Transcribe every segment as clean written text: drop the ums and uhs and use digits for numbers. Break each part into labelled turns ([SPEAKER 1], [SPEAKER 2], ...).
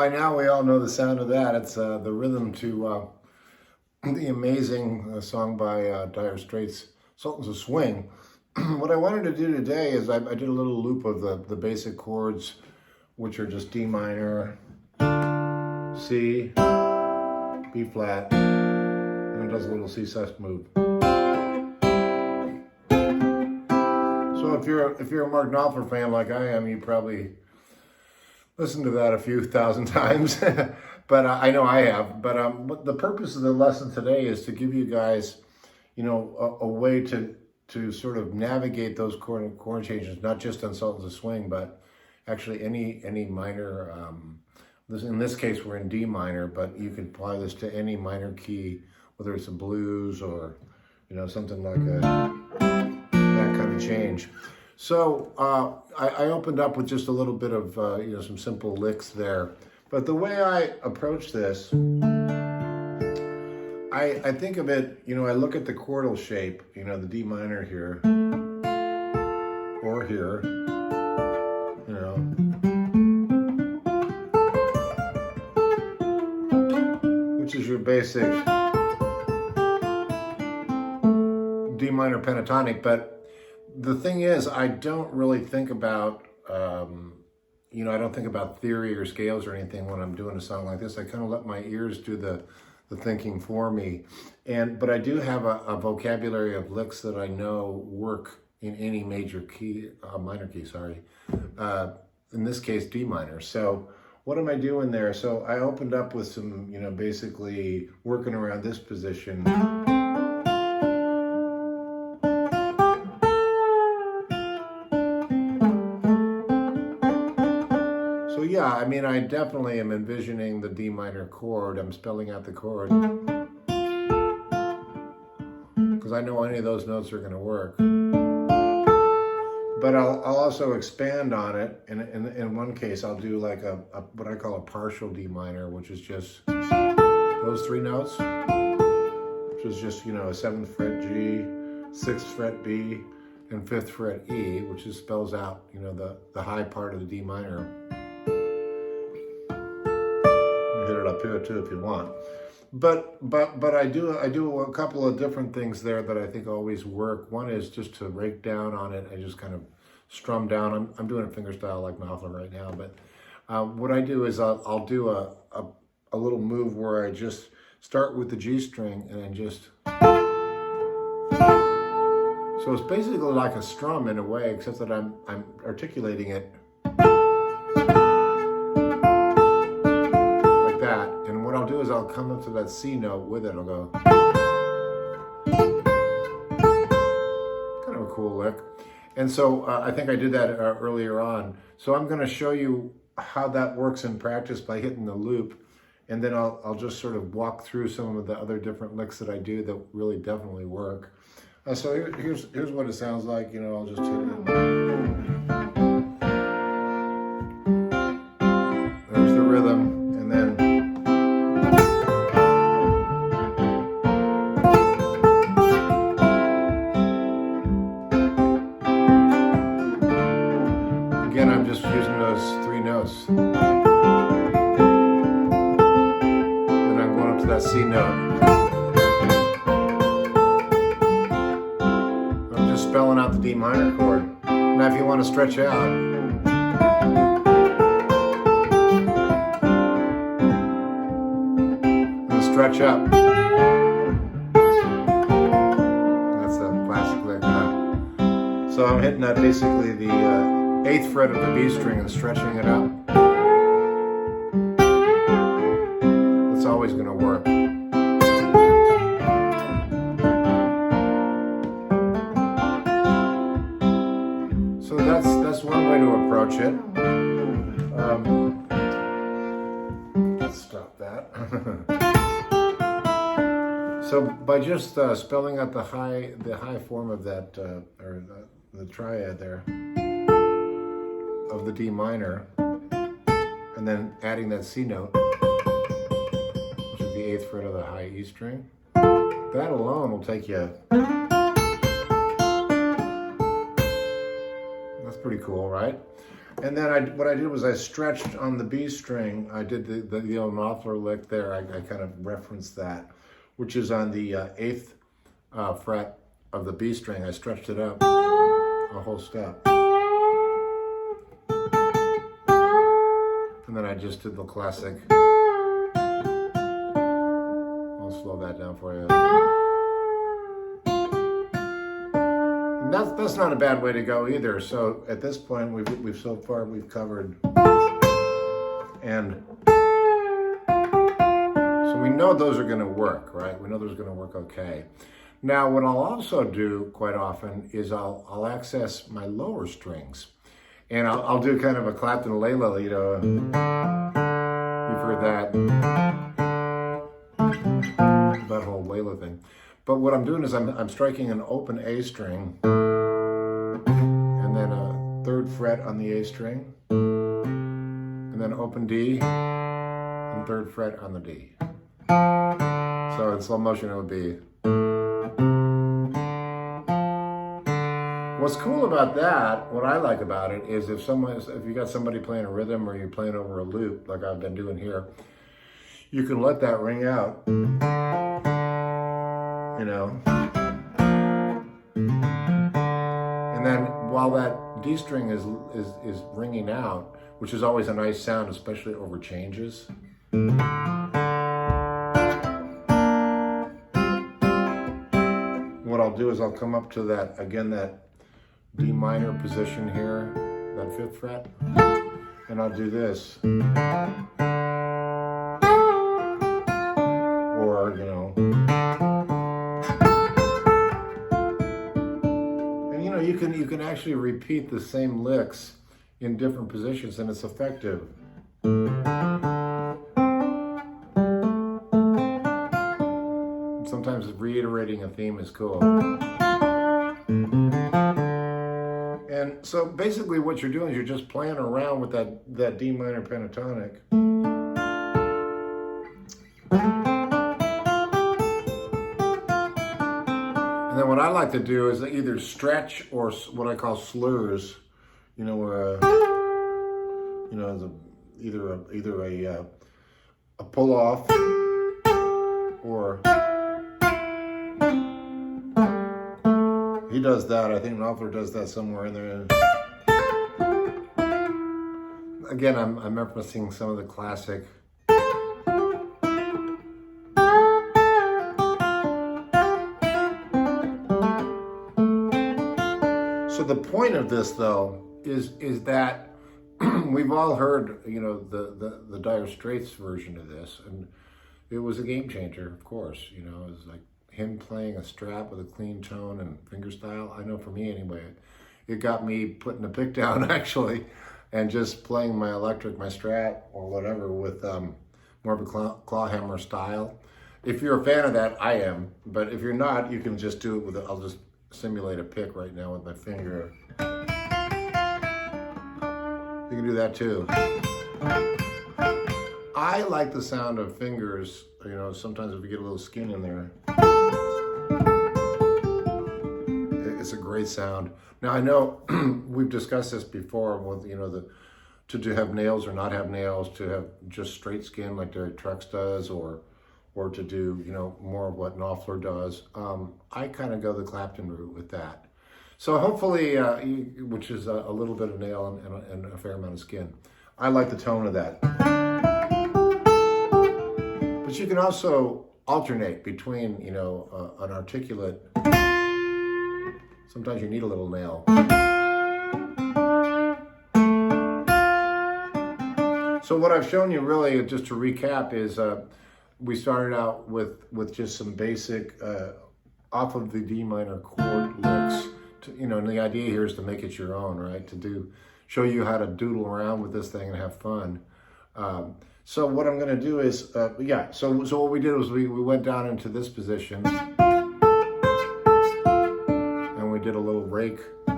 [SPEAKER 1] by now we all know the sound of that. It's the rhythm to the amazing song by Dire Straits, Sultans of Swing. What I wanted to do today is I did a little loop of the basic chords, which are just D minor, C, B flat, and it does a little C sus move. So if you're a Mark Knopfler fan like I am, you probably listened to that a few thousand times, but I know I have. But the purpose of the lesson today is to give you guys, a way to sort of navigate those chord changes, not just on Sultans of Swing, but actually any minor. In this case, we're in D minor, but you can apply this to any minor key, whether it's a blues or something like that kind of change. So I opened up with just a little bit of some simple licks there, but the way I approach this, I think of it, I look at the chordal shape, the D minor here, or here, which is your basic D minor pentatonic. But the thing is, I don't really think about, I don't think about theory or scales or anything when I'm doing a song like this. I kind of let my ears do the thinking for me. But I do have a vocabulary of licks that I know work in any major key, minor key, sorry. In this case, D minor. So what am I doing there? So I opened up with some, basically working around this position. So yeah, I definitely am envisioning the D minor chord. I'm spelling out the chord because I know any of those notes are going to work. But I'll also expand on it. In one case, I'll do like a what I call a partial D minor, which is just those three notes, which is just, a 7th fret G, 6th fret B, and 5th fret E, which just spells out, the high part of the D minor. You hit it up here too if you want. But I do a couple of different things there that I think always work. One is just to rake down on it. I just kind of strum down. I'm doing it fingerstyle like Knopfler right now. But what I do is I'll do a little move where I just start with the G string and then just. So it's basically like a strum in a way, except that I'm articulating it like that. And what I'll do is I'll come up to that C note with it. I'll go. Kind of a cool lick. And so I think I did that earlier on. So I'm going to show you how that works in practice by hitting the loop. And then I'll just sort of walk through some of the other different licks that I do that really definitely work. So here's what it sounds like. I'll just hit it. There's the rhythm, and then again, I'm just using those three notes. Then I'm going up to that C note. Spelling out the D minor chord. Now if you want to stretch out, and stretch up. That's a classic lick. So I'm hitting that basically the 8th fret of the B string and stretching it out. That's always going to work. So that's one way to approach it. Let's stop that. So by just spelling out the high form of that, or the triad there, of the D minor, and then adding that C note, which is the 8th fret of the high E string, that alone will take you. That's pretty cool, right? And then what I did was I stretched on the B string. I did the old Knopfler lick there. I kind of referenced that, which is on the 8th fret of the B string. I stretched it up a whole step. And then I just did the classic. I'll slow that down for you. And that's not a bad way to go either. So at this point, we've so far we've covered, and so we know those are going to work, right? We know those are going to work okay. Now, what I'll also do quite often is I'll access my lower strings, and I'll do kind of a Clapton Layla, you know. You've heard that whole Layla thing. But what I'm doing is I'm striking an open A string, and then a 3rd fret on the A string, and then open D, and 3rd fret on the D. So in slow motion it would be. What's cool about that, what I like about it, is if you got somebody playing a rhythm or you're playing over a loop, like I've been doing here, you can let that ring out, you know. And then while that D string is ringing out, which is always a nice sound, especially over changes. What I'll do is I'll come up to that, again, that D minor position here, that 5th fret, and I'll do this. Or, you know. And you know, you can actually repeat the same licks in different positions, and it's effective. Sometimes reiterating a theme is cool. And so basically what you're doing is you're just playing around with that D minor pentatonic. And then what I like to do is either stretch or what I call slurs, you know, where either a pull off or he does that. I think Knopfler does that somewhere in there. Again, I'm referencing some of the classic. So the point of this, though, is that we've all heard, you know, the Dire Straits version of this, and it was a game changer, of course. You know, it was like him playing a strap with a clean tone and fingerstyle. I know for me anyway, it got me putting the pick down actually, and just playing my electric, my Strat or whatever with more of a claw hammer style. If you're a fan of that, I am. But if you're not, you can just do it with I'll just simulate a pick right now with my finger. You can do that too. I like the sound of fingers, you know, sometimes if you get a little skin in there. It's a great sound. Now I know we've discussed this before with, you know, to have nails or not have nails, to have just straight skin like Derek Trucks does, or to do, you know, more of what Knopfler does. I kind of go the Clapton route with that. So hopefully, which is a little bit of nail and a fair amount of skin. I like the tone of that. But you can also alternate between, you know, an articulate. Sometimes you need a little nail. So what I've shown you really, just to recap, is we started out with just some basic off of the D minor chord licks. You know, and the idea here is to make it your own, right? To show you how to doodle around with this thing and have fun. So what I'm going to do is, So what we did was we went down into this position, and we did a little rake. I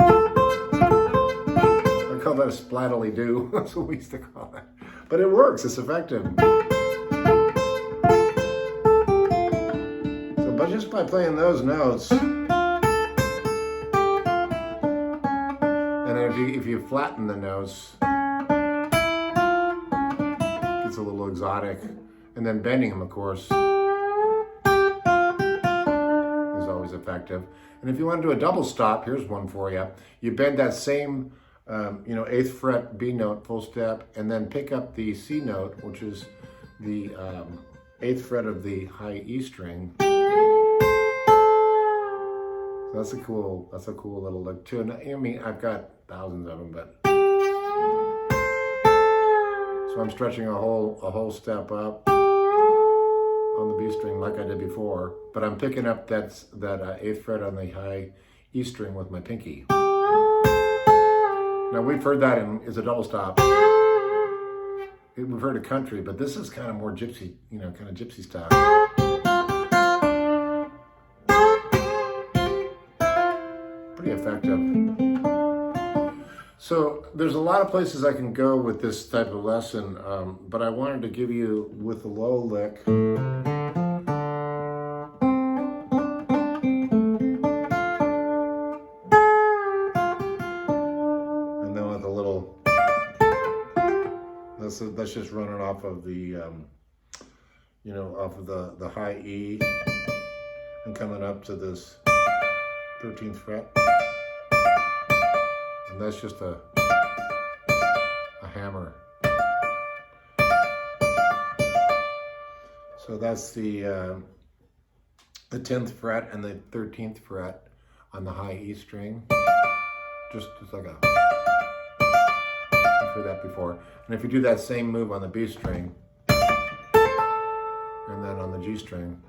[SPEAKER 1] call that a splatterly do. That's what we used to call it. But it works. It's effective. So, but just by playing those notes. If you flatten the notes, it's a little exotic. And then bending them, of course, is always effective. And if you want to do a double stop, here's one for you. You bend that same, 8th fret B note, full step, and then pick up the C note, which is the 8th fret of the high E string. So that's a cool little lick too. And I mean, I've got thousands of them, but so I'm stretching a whole step up on the B string like I did before, but I'm picking up that 8th fret on the high E string with my pinky. Now we've heard that is a double stop. We've heard a country, but this is kind of more gypsy, kind of gypsy style. Pretty effective. So there's a lot of places I can go with this type of lesson, but I wanted to give you with the low lick. And then with a little, that's just running off of the, off of the high E and coming up to this 13th fret. And that's just a hammer. So that's the 10th fret and the 13th fret on the high E string. Just like a, I've heard that before. And if you do that same move on the B string, and then on the G string,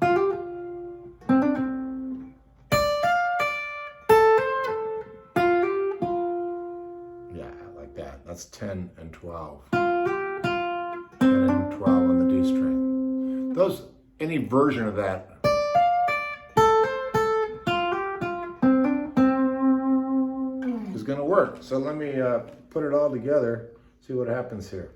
[SPEAKER 1] that's 10 and 12. 10 and 12 on the D string. Any version of that is going to work. So let me put it all together, see what happens here.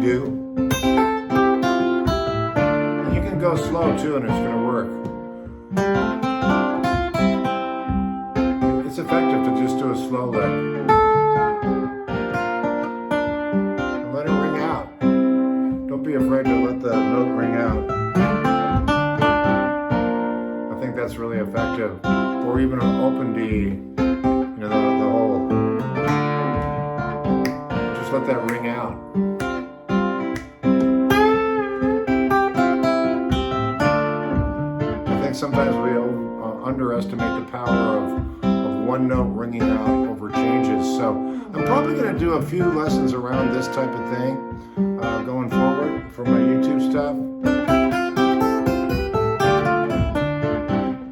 [SPEAKER 1] Do. And you can go slow too and it's going to work. It's effective to just do a slow lick. And let it ring out. Don't be afraid to let the note ring out. I think that's really effective. Or even an open D, the whole. Just let that ring out. Sometimes we underestimate the power of one note ringing out over changes. So I'm probably going to do a few lessons around this type of thing going forward for my YouTube stuff.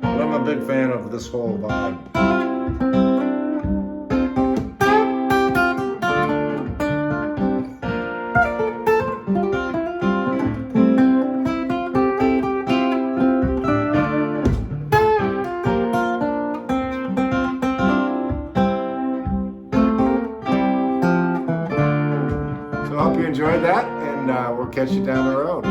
[SPEAKER 1] But I'm a big fan of this whole vibe. I hope you enjoyed that, and we'll catch you down the road.